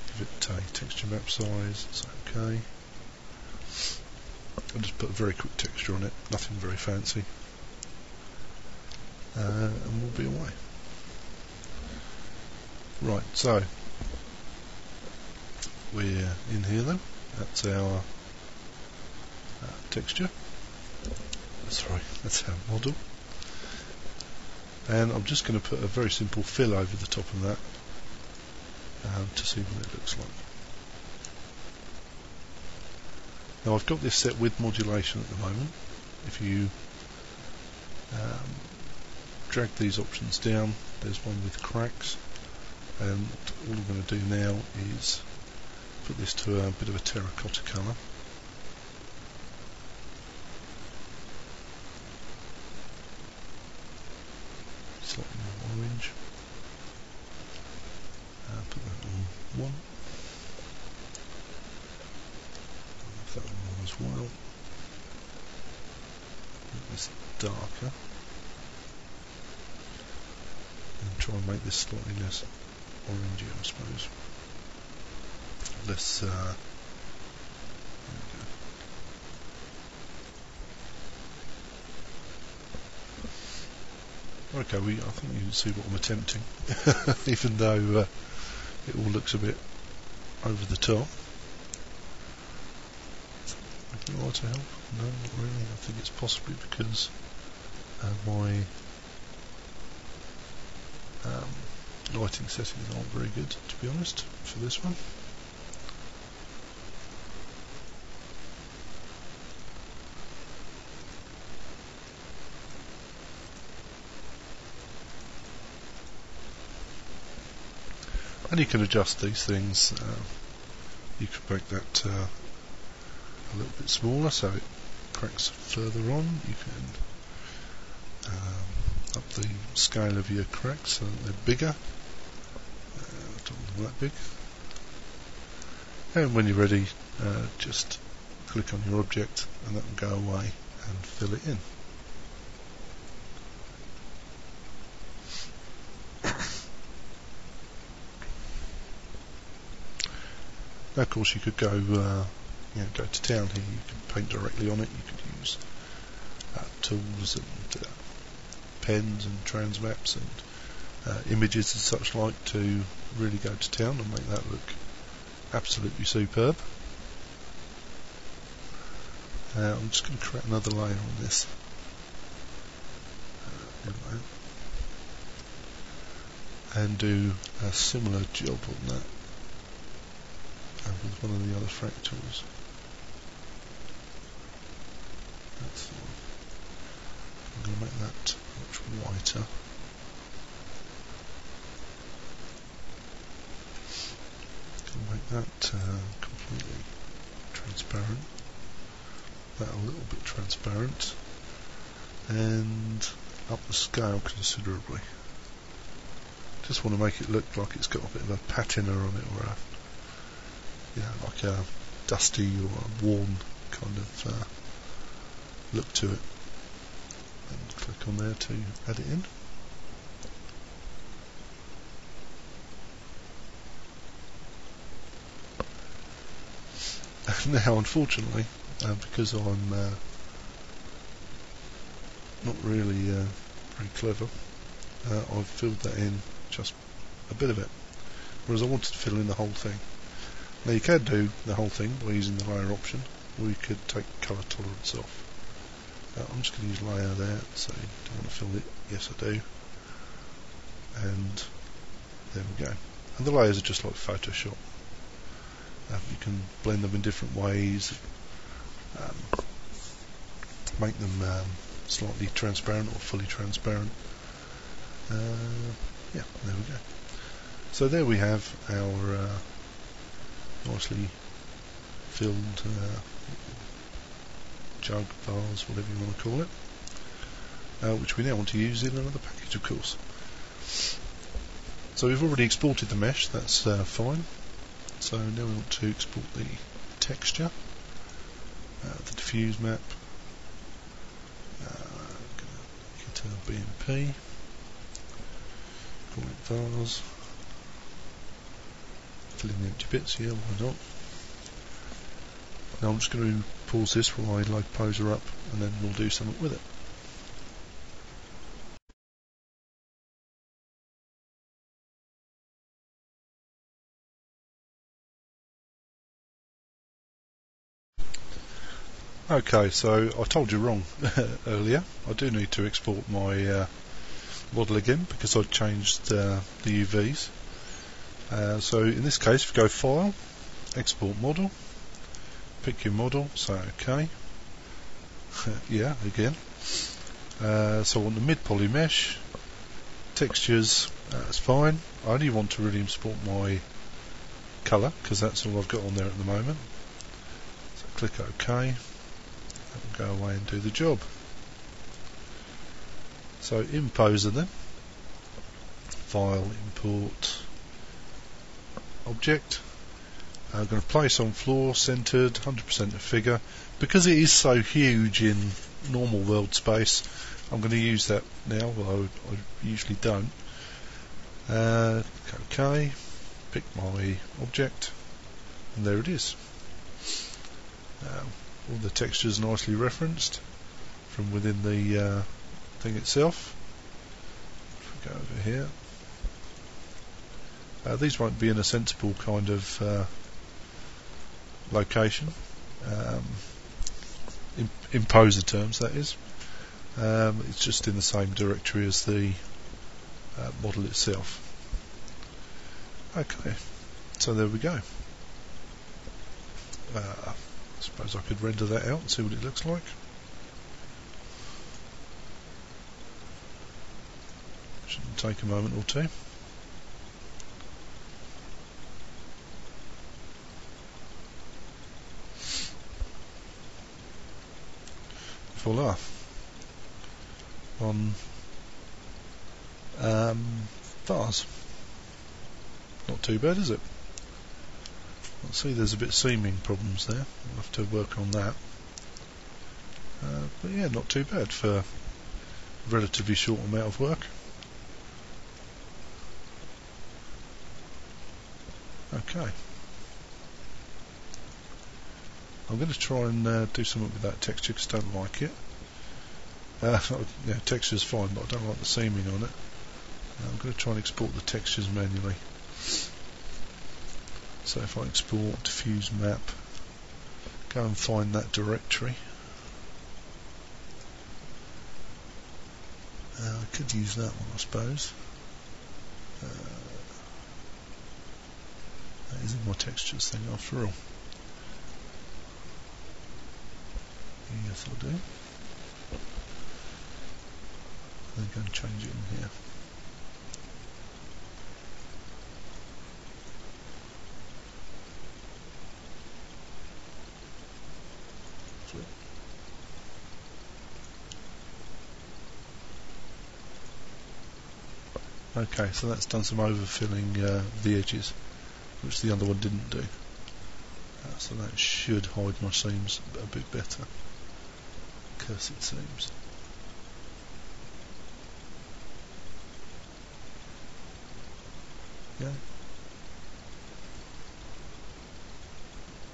give it a texture map size, it's okay. I'll just put a very quick texture on it, nothing very fancy, and we'll be away. Right, so we're in here then. That's our texture. Sorry, that's our model. And I'm just going to put a very simple fill over the top of that to see what it looks like. Now I've got this set with modulation at the moment. If you drag these options down, there's one with cracks, and all I'm going to do now is put this to a bit of a terracotta colour. Slightly more orange. Put that on 1. Have that one on as well. Make this darker. And try and make this slightly less orangey, I suppose. Less, there we go. Okay, I think you can see what I'm attempting, even though it all looks a bit over the top. Would you like to help? No, not really. I think it's possibly because my lighting settings aren't very good, to be honest, for this one. And you can adjust these things. You can make that a little bit smaller so it cracks further on. You can up the scale of your cracks so that they're bigger. Don't want them that big. And when you're ready, just click on your object and that will go away and fill it in. Now, of course, you could go go to town here. You could paint directly on it. You could use tools and pens and transmaps and images and such like to really go to town and make that look absolutely superb. I'm just going to create another layer on this. And do a similar job on that. With one of the other fractals. That's the one. I'm going to make that much whiter. Going to make that completely transparent. That a little bit transparent. And up the scale considerably. Just want to make it look like it's got a bit of a patina on it, or a like a dusty or a worn kind of look to it. And click on there to add it in. Now, unfortunately, because I'm not really very clever, I've filled that in just a bit of it, whereas I wanted to fill in the whole thing. Now you can do the whole thing by using the layer option, or you could take colour tolerance off. I'm just going to use layer there, so do I want to fill it? Yes I do. And there we go. And the layers are just like Photoshop. You can blend them in different ways, make them slightly transparent or fully transparent. Yeah, there we go. So there we have our nicely filled jug, vase, whatever you want to call it, which we now want to use in another package, of course. So we've already exported the mesh, that's fine. So now we want to export the texture, the diffuse map. Get a BMP, call it vase. fill in the empty bits, yeah, why not? Now I'm just going to pause this while I load Poser up, and then we'll do something with it. Okay, so I told you wrong earlier. I do need to export my model again because I've changed the UVs. So in this case, if you go File, Export Model, pick your model, say OK. Yeah, again. So I want the mid-poly mesh, textures, that's fine. I only want to really import my colour because that's all I've got on there at the moment. So click OK. That will go away and do the job. So in Poser then, File, Import, Object. I'm going to place on floor, centered, 100% of figure. Because it is so huge in normal world space, I'm going to use that now, although I usually don't. OK, pick my object, and there it is. All the textures nicely referenced from within the thing itself. If we go over here, these won't be in a sensible kind of location, in Poser terms that is. It's just in the same directory as the model itself. Okay, so there we go. I suppose I could render that out and see what it looks like. Shouldn't take a moment or two. Voila. On Vase. Not too bad, is it? I'll see there's a bit seaming problems there. I'll have to work on that. But yeah, not too bad for a relatively short amount of work. Okay. I'm going to try and do something with that texture because I don't like it. Yeah, texture's fine, but I don't like the seaming on it. I'm going to try and export the textures manually. So if I export diffuse map, go and find that directory. I could use that one, I suppose. That is in my textures thing after all. Yes, I do. Then go and change it in here. Sweet. Okay, so that's done some overfilling the edges, which the other one didn't do. So that should hide my seams a bit better. Cursed seams. Yeah.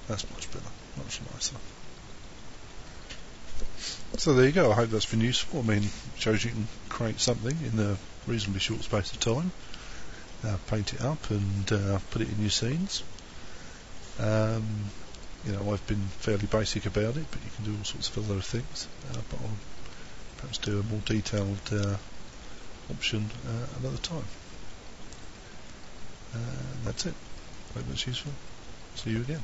That's much better, much nicer. So there you go, I hope that's been useful. I mean, it shows you can create something in a reasonably short space of time, paint it up and put it in your scenes. You know, I've been fairly basic about it, but you can do all sorts of other things. But I'll perhaps do a more detailed option another time. That's it. Hope that's useful. See you again.